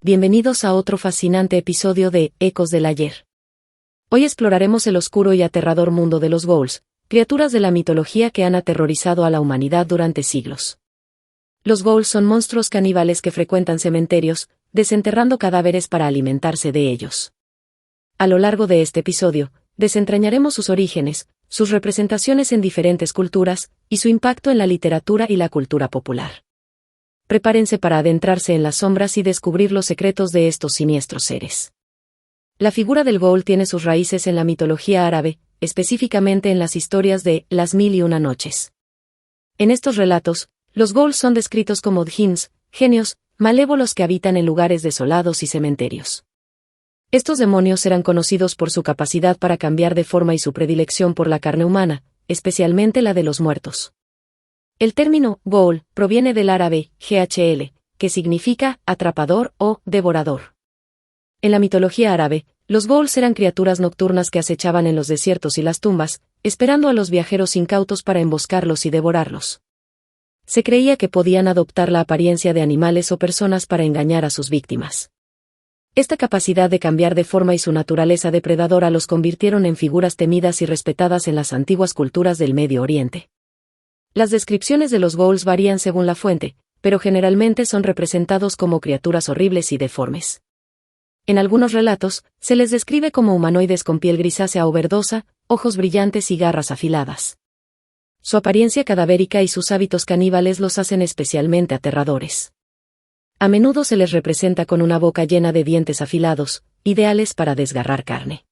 bienvenidos a otro fascinante episodio de Ecos del Ayer. Hoy exploraremos el oscuro y aterrador mundo de los ghouls, criaturas de la mitología que han aterrorizado a la humanidad durante siglos. Los ghouls son monstruos caníbales que frecuentan cementerios, desenterrando cadáveres para alimentarse de ellos. A lo largo de este episodio, desentrañaremos sus orígenes, sus representaciones en diferentes culturas, y su impacto en la literatura y la cultura popular. Prepárense para adentrarse en las sombras y descubrir los secretos de estos siniestros seres. La figura del ghoul tiene sus raíces en la mitología árabe, específicamente en las historias de Las Mil y Una Noches. En estos relatos, los ghouls son descritos como djinns, genios, malévolos que habitan en lugares desolados y cementerios. Estos demonios eran conocidos por su capacidad para cambiar de forma y su predilección por la carne humana, especialmente la de los muertos. El término ghoul proviene del árabe ghl, que significa atrapador o devorador. En la mitología árabe, los ghouls eran criaturas nocturnas que acechaban en los desiertos y las tumbas, esperando a los viajeros incautos para emboscarlos y devorarlos. Se creía que podían adoptar la apariencia de animales o personas para engañar a sus víctimas. Esta capacidad de cambiar de forma y su naturaleza depredadora los convirtieron en figuras temidas y respetadas en las antiguas culturas del Medio Oriente. Las descripciones de los ghouls varían según la fuente, pero generalmente son representados como criaturas horribles y deformes. En algunos relatos, se les describe como humanoides con piel grisácea o verdosa, ojos brillantes y garras afiladas. Su apariencia cadavérica y sus hábitos caníbales los hacen especialmente aterradores. A menudo se les representa con una boca llena de dientes afilados, ideales para desgarrar carne.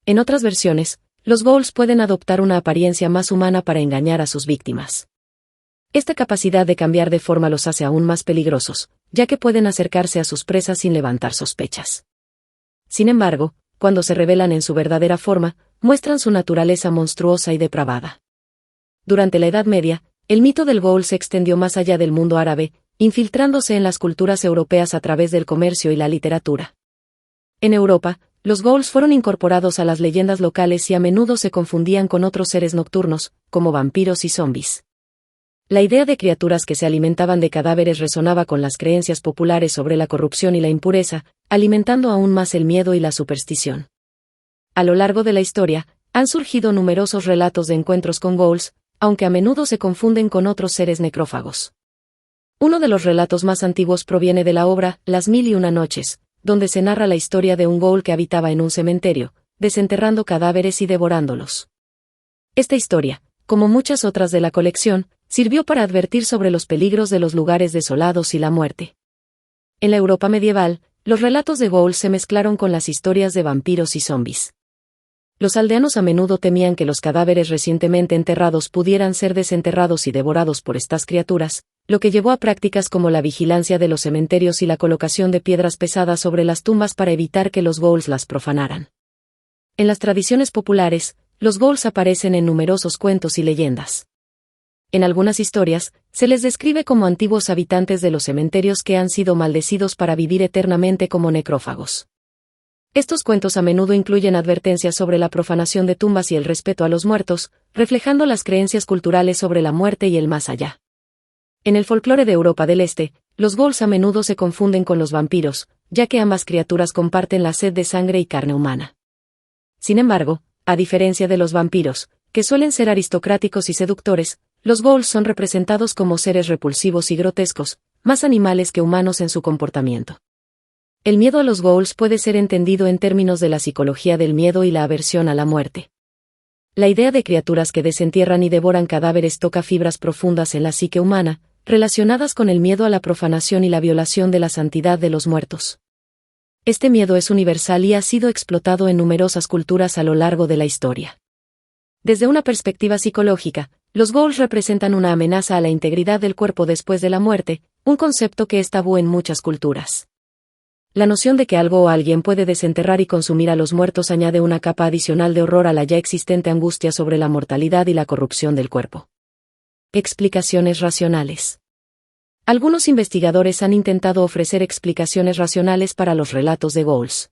En otras versiones, los ghouls pueden adoptar una apariencia más humana para engañar a sus víctimas. Esta capacidad de cambiar de forma los hace aún más peligrosos, ya que pueden acercarse a sus presas sin levantar sospechas. Sin embargo, cuando se revelan en su verdadera forma, muestran su naturaleza monstruosa y depravada. Durante la Edad Media, el mito del ghoul se extendió más allá del mundo árabe, infiltrándose en las culturas europeas a través del comercio y la literatura. En Europa, los ghouls fueron incorporados a las leyendas locales y a menudo se confundían con otros seres nocturnos, como vampiros y zombis. La idea de criaturas que se alimentaban de cadáveres resonaba con las creencias populares sobre la corrupción y la impureza, alimentando aún más el miedo y la superstición. A lo largo de la historia, han surgido numerosos relatos de encuentros con ghouls, aunque a menudo se confunden con otros seres necrófagos. Uno de los relatos más antiguos proviene de la obra Las Mil y Una Noches, donde se narra la historia de un ghoul que habitaba en un cementerio, desenterrando cadáveres y devorándolos. Esta historia, como muchas otras de la colección, sirvió para advertir sobre los peligros de los lugares desolados y la muerte. En la Europa medieval, los relatos de ghouls se mezclaron con las historias de vampiros y zombis. Los aldeanos a menudo temían que los cadáveres recientemente enterrados pudieran ser desenterrados y devorados por estas criaturas, lo que llevó a prácticas como la vigilancia de los cementerios y la colocación de piedras pesadas sobre las tumbas para evitar que los ghouls las profanaran. En las tradiciones populares, los ghouls aparecen en numerosos cuentos y leyendas. En algunas historias, se les describe como antiguos habitantes de los cementerios que han sido maldecidos para vivir eternamente como necrófagos. Estos cuentos a menudo incluyen advertencias sobre la profanación de tumbas y el respeto a los muertos, reflejando las creencias culturales sobre la muerte y el más allá. En el folclore de Europa del Este, los ghouls a menudo se confunden con los vampiros, ya que ambas criaturas comparten la sed de sangre y carne humana. Sin embargo, a diferencia de los vampiros, que suelen ser aristocráticos y seductores, los ghouls son representados como seres repulsivos y grotescos, más animales que humanos en su comportamiento. El miedo a los ghouls puede ser entendido en términos de la psicología del miedo y la aversión a la muerte. La idea de criaturas que desentierran y devoran cadáveres toca fibras profundas en la psique humana, relacionadas con el miedo a la profanación y la violación de la santidad de los muertos. Este miedo es universal y ha sido explotado en numerosas culturas a lo largo de la historia. Desde una perspectiva psicológica, los ghouls representan una amenaza a la integridad del cuerpo después de la muerte, un concepto que es tabú en muchas culturas. La noción de que algo o alguien puede desenterrar y consumir a los muertos añade una capa adicional de horror a la ya existente angustia sobre la mortalidad y la corrupción del cuerpo. Explicaciones racionales. Algunos investigadores han intentado ofrecer explicaciones racionales para los relatos de ghouls.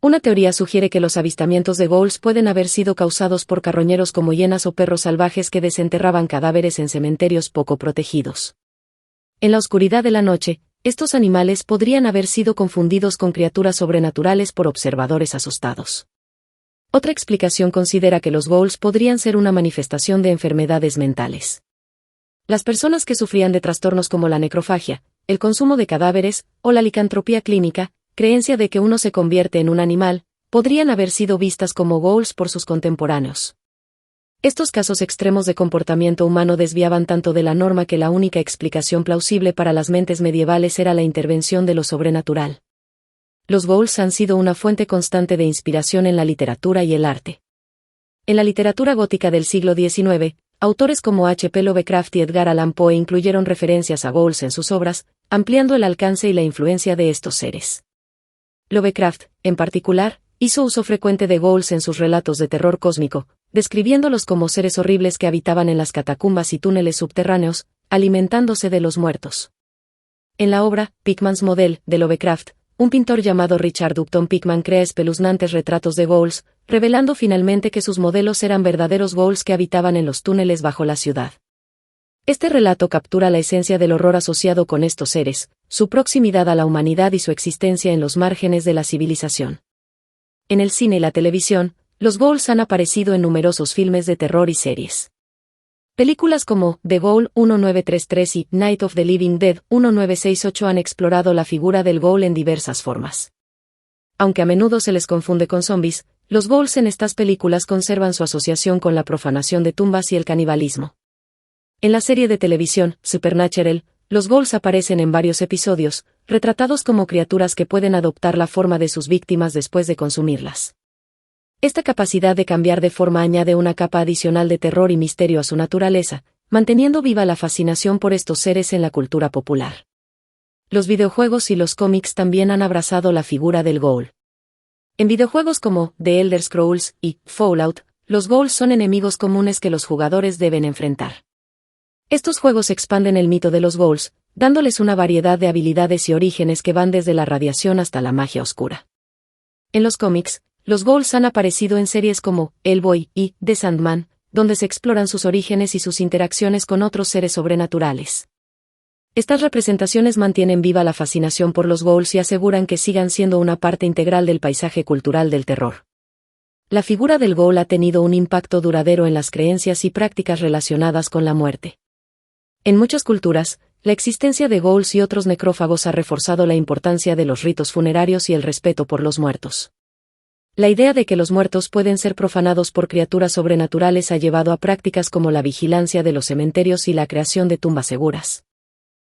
Una teoría sugiere que los avistamientos de ghouls pueden haber sido causados por carroñeros como hienas o perros salvajes que desenterraban cadáveres en cementerios poco protegidos. En la oscuridad de la noche, Estos animales podrían haber sido confundidos con criaturas sobrenaturales por observadores asustados. Otra explicación considera que los ghouls podrían ser una manifestación de enfermedades mentales. Las personas que sufrían de trastornos como la necrofagia, el consumo de cadáveres, o la licantropía clínica, creencia de que uno se convierte en un animal, podrían haber sido vistas como ghouls por sus contemporáneos. Estos casos extremos de comportamiento humano desviaban tanto de la norma que la única explicación plausible para las mentes medievales era la intervención de lo sobrenatural. Los ghouls han sido una fuente constante de inspiración en la literatura y el arte. En la literatura gótica del siglo XIX, autores como H. P. Lovecraft y Edgar Allan Poe incluyeron referencias a ghouls en sus obras, ampliando el alcance y la influencia de estos seres. Lovecraft, en particular, hizo uso frecuente de ghouls en sus relatos de terror cósmico, describiéndolos como seres horribles que habitaban en las catacumbas y túneles subterráneos, alimentándose de los muertos. En la obra Pickman's Model de Lovecraft, un pintor llamado Richard Upton Pickman crea espeluznantes retratos de ghouls, revelando finalmente que sus modelos eran verdaderos ghouls que habitaban en los túneles bajo la ciudad. Este relato captura la esencia del horror asociado con estos seres, su proximidad a la humanidad y su existencia en los márgenes de la civilización. En el cine y la televisión, los ghouls han aparecido en numerosos filmes de terror y series. Películas como The Ghoul 1933 y Night of the Living Dead 1968 han explorado la figura del ghoul en diversas formas. Aunque a menudo se les confunde con zombies, los ghouls en estas películas conservan su asociación con la profanación de tumbas y el canibalismo. En la serie de televisión Supernatural, los ghouls aparecen en varios episodios, retratados como criaturas que pueden adoptar la forma de sus víctimas después de consumirlas. Esta capacidad de cambiar de forma añade una capa adicional de terror y misterio a su naturaleza, manteniendo viva la fascinación por estos seres en la cultura popular. Los videojuegos y los cómics también han abrazado la figura del ghoul. En videojuegos como The Elder Scrolls y Fallout, los ghouls son enemigos comunes que los jugadores deben enfrentar. Estos juegos expanden el mito de los ghouls, dándoles una variedad de habilidades y orígenes que van desde la radiación hasta la magia oscura. En los cómics, los ghouls han aparecido en series como Hellboy y The Sandman, donde se exploran sus orígenes y sus interacciones con otros seres sobrenaturales. Estas representaciones mantienen viva la fascinación por los ghouls y aseguran que sigan siendo una parte integral del paisaje cultural del terror. La figura del ghoul ha tenido un impacto duradero en las creencias y prácticas relacionadas con la muerte. En muchas culturas, la existencia de ghouls y otros necrófagos ha reforzado la importancia de los ritos funerarios y el respeto por los muertos. La idea de que los muertos pueden ser profanados por criaturas sobrenaturales ha llevado a prácticas como la vigilancia de los cementerios y la creación de tumbas seguras.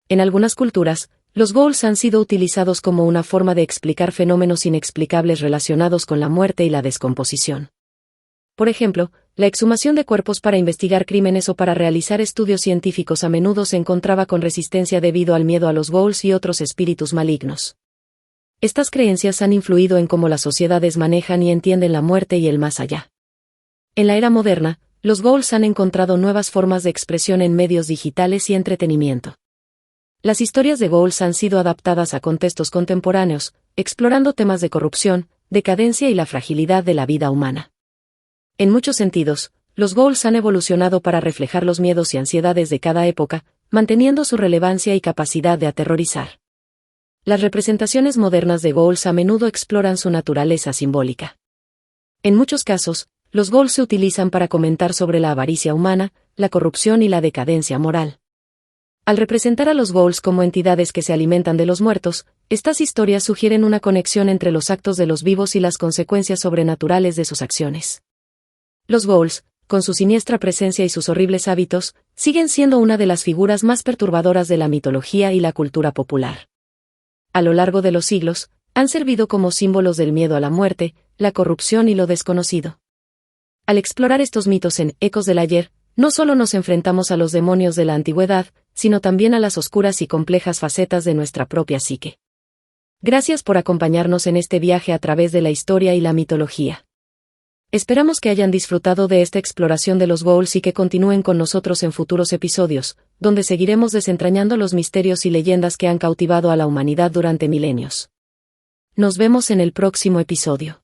En algunas culturas, los ghouls han sido utilizados como una forma de explicar fenómenos inexplicables relacionados con la muerte y la descomposición. Por ejemplo, la exhumación de cuerpos para investigar crímenes o para realizar estudios científicos a menudo se encontraba con resistencia debido al miedo a los ghouls y otros espíritus malignos. Estas creencias han influido en cómo las sociedades manejan y entienden la muerte y el más allá. En la era moderna, los ghouls han encontrado nuevas formas de expresión en medios digitales y entretenimiento. Las historias de ghouls han sido adaptadas a contextos contemporáneos, explorando temas de corrupción, decadencia y la fragilidad de la vida humana. En muchos sentidos, los ghouls han evolucionado para reflejar los miedos y ansiedades de cada época, manteniendo su relevancia y capacidad de aterrorizar. Las representaciones modernas de ghouls a menudo exploran su naturaleza simbólica. En muchos casos, los ghouls se utilizan para comentar sobre la avaricia humana, la corrupción y la decadencia moral. Al representar a los ghouls como entidades que se alimentan de los muertos, estas historias sugieren una conexión entre los actos de los vivos y las consecuencias sobrenaturales de sus acciones. Los ghouls, con su siniestra presencia y sus horribles hábitos, siguen siendo una de las figuras más perturbadoras de la mitología y la cultura popular. A lo largo de los siglos, han servido como símbolos del miedo a la muerte, la corrupción y lo desconocido. Al explorar estos mitos en Ecos del Ayer, no solo nos enfrentamos a los demonios de la antigüedad, sino también a las oscuras y complejas facetas de nuestra propia psique. Gracias por acompañarnos en este viaje a través de la historia y la mitología. Esperamos que hayan disfrutado de esta exploración de los ghouls y que continúen con nosotros en futuros episodios, donde seguiremos desentrañando los misterios y leyendas que han cautivado a la humanidad durante milenios. Nos vemos en el próximo episodio.